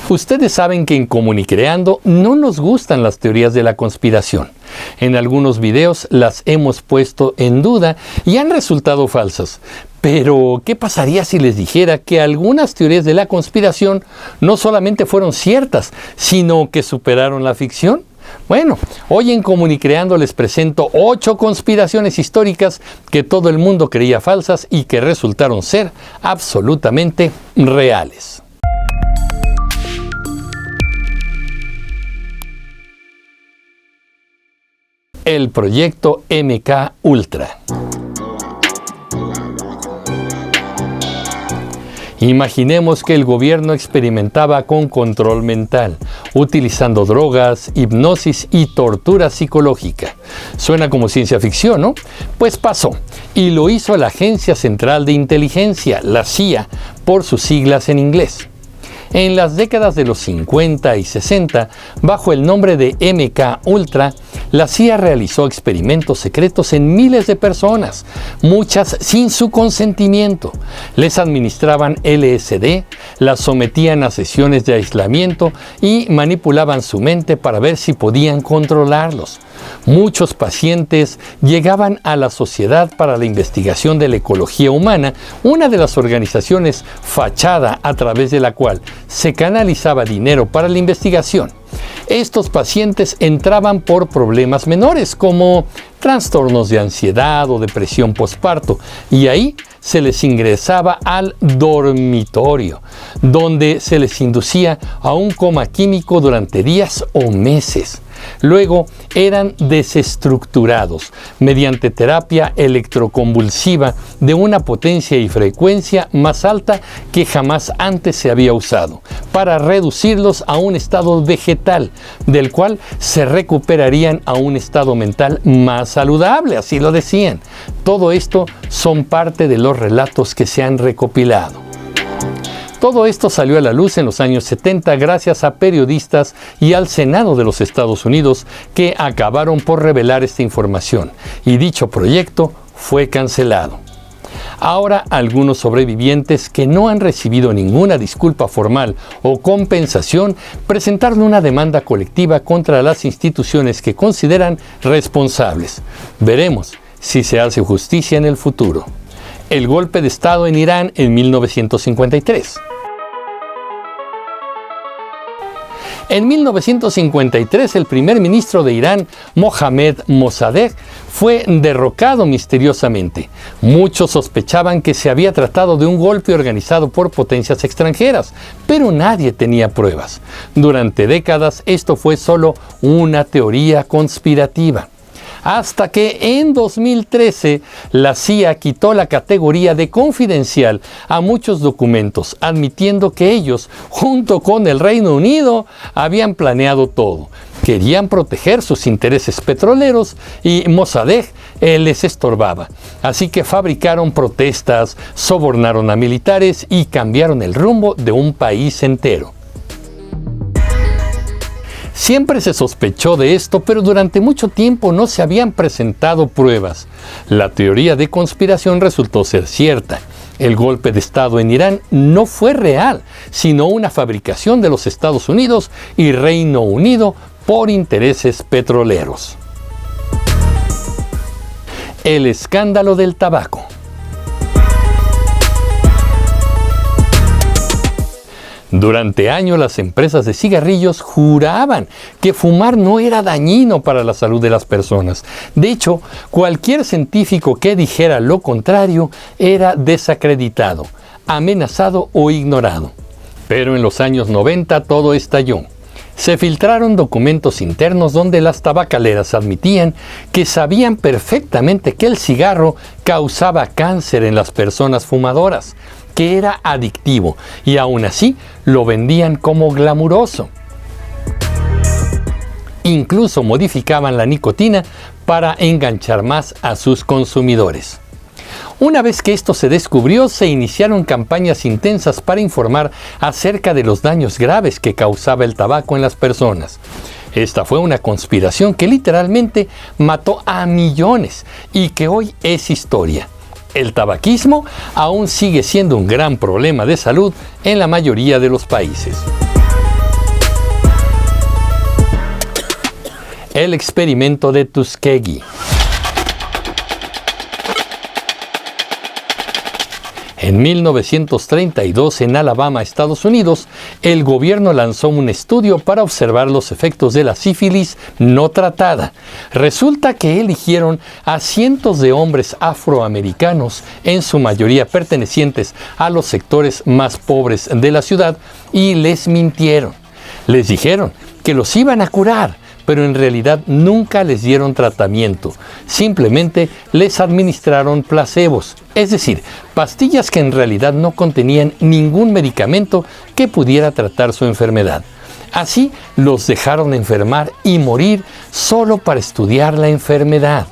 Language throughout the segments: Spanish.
Ustedes saben que en Comunicreando no nos gustan las teorías de la conspiración. En algunos videos las hemos puesto en duda y han resultado falsas. Pero, ¿qué pasaría si les dijera que algunas teorías de la conspiración no solamente fueron ciertas, sino que superaron la ficción? Bueno, hoy en Comunicreando les presento 8 conspiraciones históricas que todo el mundo creía falsas y que resultaron ser absolutamente reales. El proyecto MK Ultra. Imaginemos que el gobierno experimentaba con control mental, utilizando drogas, hipnosis y tortura psicológica. Suena como ciencia ficción, ¿no? Pues pasó, y lo hizo la Agencia Central de Inteligencia, la CIA, por sus siglas en inglés. En las décadas de los 50 y 60, bajo el nombre de MK Ultra, la CIA realizó experimentos secretos en miles de personas, muchas sin su consentimiento. Les administraban LSD, las sometían a sesiones de aislamiento y manipulaban su mente para ver si podían controlarlos. Muchos pacientes llegaban a la Sociedad para la Investigación de la Ecología Humana, una de las organizaciones fachada a través de la cual se canalizaba dinero para la investigación. Estos pacientes entraban por problemas menores como trastornos de ansiedad o depresión posparto, y ahí se les ingresaba al dormitorio, donde se les inducía a un coma químico durante días o meses. Luego eran desestructurados mediante terapia electroconvulsiva de una potencia y frecuencia más alta que jamás antes se había usado, para reducirlos a un estado vegetal, del cual se recuperarían a un estado mental más saludable, así lo decían. Todo esto son parte de los relatos que se han recopilado. Todo esto salió a la luz en los años 70 gracias a periodistas y al Senado de los Estados Unidos, que acabaron por revelar esta información, y dicho proyecto fue cancelado. Ahora algunos sobrevivientes que no han recibido ninguna disculpa formal o compensación presentaron una demanda colectiva contra las instituciones que consideran responsables. Veremos si se hace justicia en el futuro. El golpe de Estado en Irán en 1953. En 1953, el primer ministro de Irán, Mohammad Mossadegh, fue derrocado misteriosamente. Muchos sospechaban que se había tratado de un golpe organizado por potencias extranjeras, pero nadie tenía pruebas. Durante décadas, esto fue solo una teoría conspirativa. Hasta que en 2013 la CIA quitó la categoría de confidencial a muchos documentos, admitiendo que ellos, junto con el Reino Unido, habían planeado todo. Querían proteger sus intereses petroleros y Mossadegh les estorbaba. Así que fabricaron protestas, sobornaron a militares y cambiaron el rumbo de un país entero. Siempre se sospechó de esto, pero durante mucho tiempo no se habían presentado pruebas. La teoría de conspiración resultó ser cierta. El golpe de Estado en Irán no fue real, sino una fabricación de los Estados Unidos y Reino Unido por intereses petroleros. El escándalo del tabaco. Durante años las empresas de cigarrillos juraban que fumar no era dañino para la salud de las personas. De hecho, cualquier científico que dijera lo contrario era desacreditado, amenazado o ignorado. Pero en los años 90 todo estalló. Se filtraron documentos internos donde las tabacaleras admitían que sabían perfectamente que el cigarro causaba cáncer en las personas fumadoras, que era adictivo, y aún así lo vendían como glamuroso. Incluso modificaban la nicotina para enganchar más a sus consumidores. Una vez que esto se descubrió, se iniciaron campañas intensas para informar acerca de los daños graves que causaba el tabaco en las personas. Esta fue una conspiración que literalmente mató a millones y que hoy es historia. El tabaquismo aún sigue siendo un gran problema de salud en la mayoría de los países. El experimento de Tuskegee. En 1932, en Alabama, Estados Unidos, el gobierno lanzó un estudio para observar los efectos de la sífilis no tratada. Resulta que eligieron a cientos de hombres afroamericanos, en su mayoría pertenecientes a los sectores más pobres de la ciudad, y les mintieron. Les dijeron que los iban a curar, pero en realidad nunca les dieron tratamiento. Simplemente les administraron placebos, es decir, pastillas que en realidad no contenían ningún medicamento que pudiera tratar su enfermedad. Así los dejaron enfermar y morir solo para estudiar la enfermedad.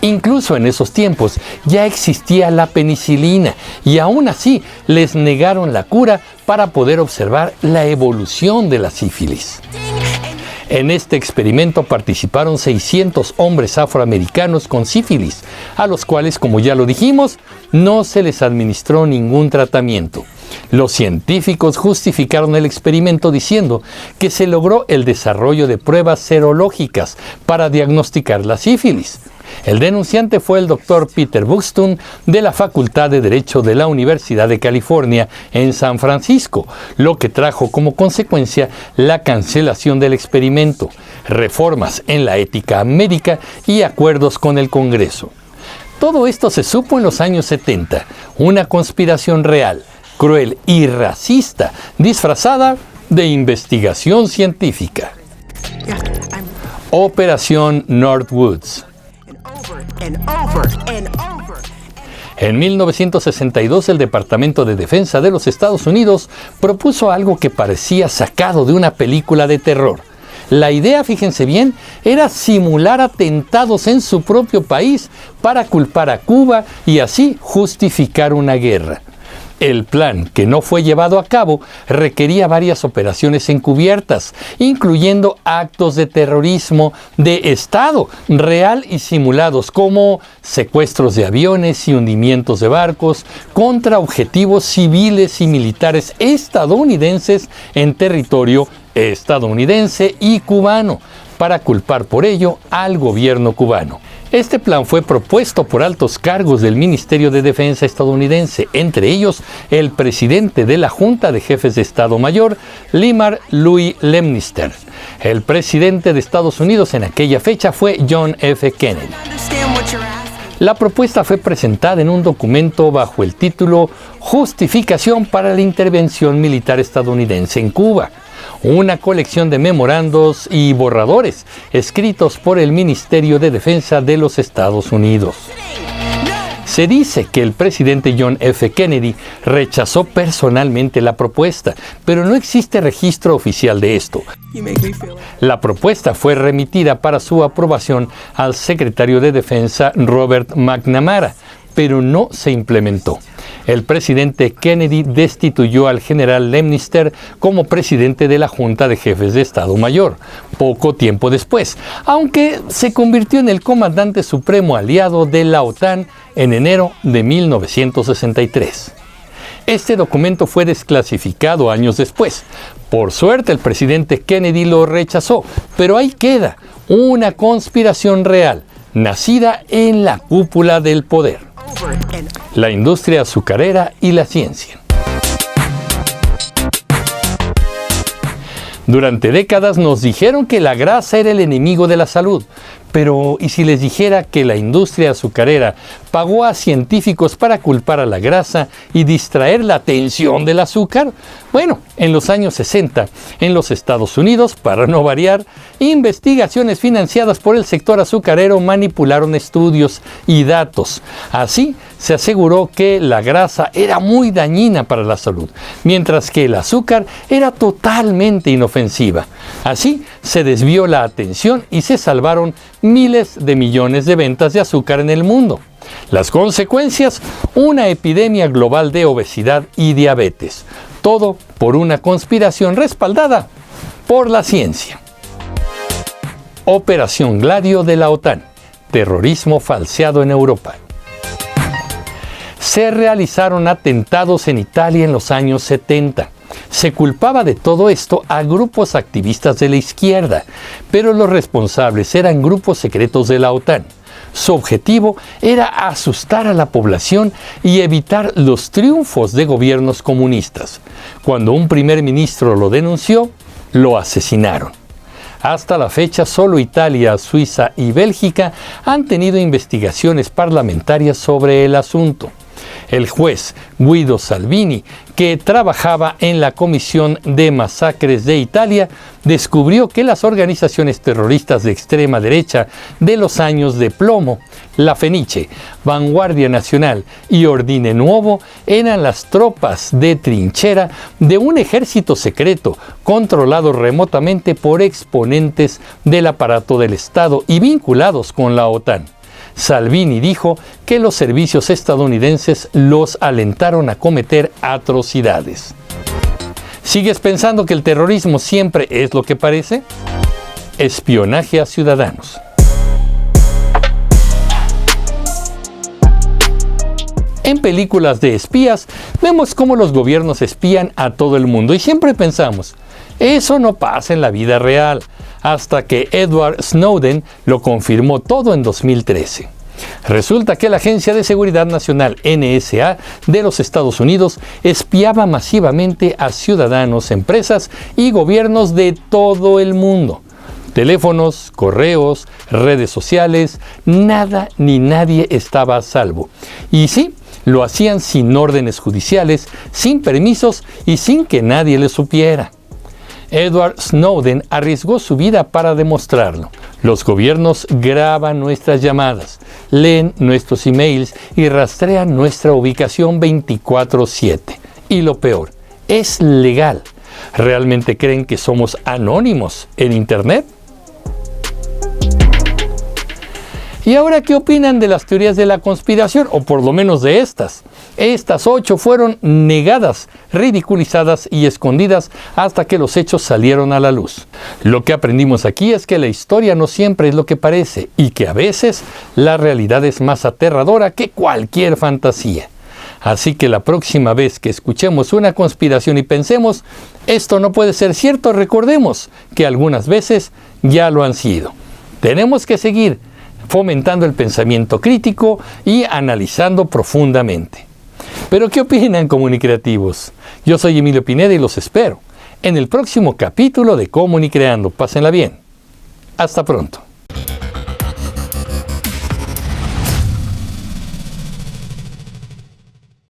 Incluso en esos tiempos ya existía la penicilina y aún así les negaron la cura para poder observar la evolución de la sífilis. En este experimento participaron 600 hombres afroamericanos con sífilis, a los cuales, como ya lo dijimos, no se les administró ningún tratamiento. Los científicos justificaron el experimento diciendo que se logró el desarrollo de pruebas serológicas para diagnosticar la sífilis. El denunciante fue el Dr. Peter Buxton de la Facultad de Derecho de la Universidad de California en San Francisco, lo que trajo como consecuencia la cancelación del experimento, reformas en la ética médica y acuerdos con el Congreso. Todo esto se supo en los años 70, una conspiración real, cruel y racista, disfrazada de investigación científica. Operación Northwoods. En 1962, el Departamento de Defensa de los Estados Unidos propuso algo que parecía sacado de una película de terror. La idea, fíjense bien, era simular atentados en su propio país para culpar a Cuba y así justificar una guerra. El plan, que no fue llevado a cabo, requería varias operaciones encubiertas, incluyendo actos de terrorismo de Estado, real y simulados, como secuestros de aviones y hundimientos de barcos contra objetivos civiles y militares estadounidenses en territorio estadounidense y cubano, para culpar por ello al gobierno cubano. Este plan fue propuesto por altos cargos del Ministerio de Defensa estadounidense, entre ellos el presidente de la Junta de Jefes de Estado Mayor, Leonard Louis Lemnister. El presidente de Estados Unidos en aquella fecha fue John F. Kennedy. La propuesta fue presentada en un documento bajo el título Justificación para la intervención militar estadounidense en Cuba, una colección de memorandos y borradores escritos por el Ministerio de Defensa de los Estados Unidos. Se dice que el presidente John F. Kennedy rechazó personalmente la propuesta, pero no existe registro oficial de esto. La propuesta fue remitida para su aprobación al secretario de Defensa Robert McNamara, pero no se implementó. El presidente Kennedy destituyó al general Lemnister como presidente de la Junta de Jefes de Estado Mayor, poco tiempo después, aunque se convirtió en el comandante supremo aliado de la OTAN en enero de 1963. Este documento fue desclasificado años después. Por suerte, el presidente Kennedy lo rechazó, pero ahí queda una conspiración real, nacida en la cúpula del poder. La industria azucarera y la ciencia. Durante décadas nos dijeron que la grasa era el enemigo de la salud, pero ¿y si les dijera que la industria azucarera pagó a científicos para culpar a la grasa y distraer la atención del azúcar? Bueno, en los años 60, en los Estados Unidos, para no variar, investigaciones financiadas por el sector azucarero manipularon estudios y datos. Así, se aseguró que la grasa era muy dañina para la salud, mientras que el azúcar era totalmente inofensiva. Así, se desvió la atención y se salvaron miles de millones de ventas de azúcar en el mundo. Las consecuencias, una epidemia global de obesidad y diabetes. Todo por una conspiración respaldada por la ciencia. Operación Gladio de la OTAN. Terrorismo falseado en Europa. Se realizaron atentados en Italia en los años 70. Se culpaba de todo esto a grupos activistas de la izquierda, pero los responsables eran grupos secretos de la OTAN. Su objetivo era asustar a la población y evitar los triunfos de gobiernos comunistas. Cuando un primer ministro lo denunció, lo asesinaron. Hasta la fecha, solo Italia, Suiza y Bélgica han tenido investigaciones parlamentarias sobre el asunto. El juez Guido Salvini, que trabajaba en la Comisión de Masacres de Italia, descubrió que las organizaciones terroristas de extrema derecha de los años de plomo, la Fenice, Vanguardia Nacional y Ordine Nuovo, eran las tropas de trinchera de un ejército secreto controlado remotamente por exponentes del aparato del Estado y vinculados con la OTAN. Salvini dijo que los servicios estadounidenses los alentaron a cometer atrocidades. ¿Sigues pensando que el terrorismo siempre es lo que parece? Espionaje a ciudadanos. En películas de espías, vemos cómo los gobiernos espían a todo el mundo y siempre pensamos, eso no pasa en la vida real, hasta que Edward Snowden lo confirmó todo en 2013. Resulta que la Agencia de Seguridad Nacional NSA de los Estados Unidos espiaba masivamente a ciudadanos, empresas y gobiernos de todo el mundo. Teléfonos, correos, redes sociales, nada ni nadie estaba a salvo. Y sí, lo hacían sin órdenes judiciales, sin permisos y sin que nadie le supiera. Edward Snowden arriesgó su vida para demostrarlo. Los gobiernos graban nuestras llamadas, leen nuestros emails y rastrean nuestra ubicación 24/7. Y lo peor, es legal. ¿Realmente creen que somos anónimos en Internet? ¿Y ahora qué opinan de las teorías de la conspiración? O por lo menos de estas. Estas 8 fueron negadas, ridiculizadas y escondidas hasta que los hechos salieron a la luz. Lo que aprendimos aquí es que la historia no siempre es lo que parece y que a veces la realidad es más aterradora que cualquier fantasía. Así que la próxima vez que escuchemos una conspiración y pensemos, esto no puede ser cierto, recordemos que algunas veces ya lo han sido. Tenemos que seguir fomentando el pensamiento crítico y analizando profundamente. ¿Pero qué opinan, comunicreativos? Yo soy Emilio Pineda y los espero en el próximo capítulo de Comunicreando. Pásenla bien. Hasta pronto.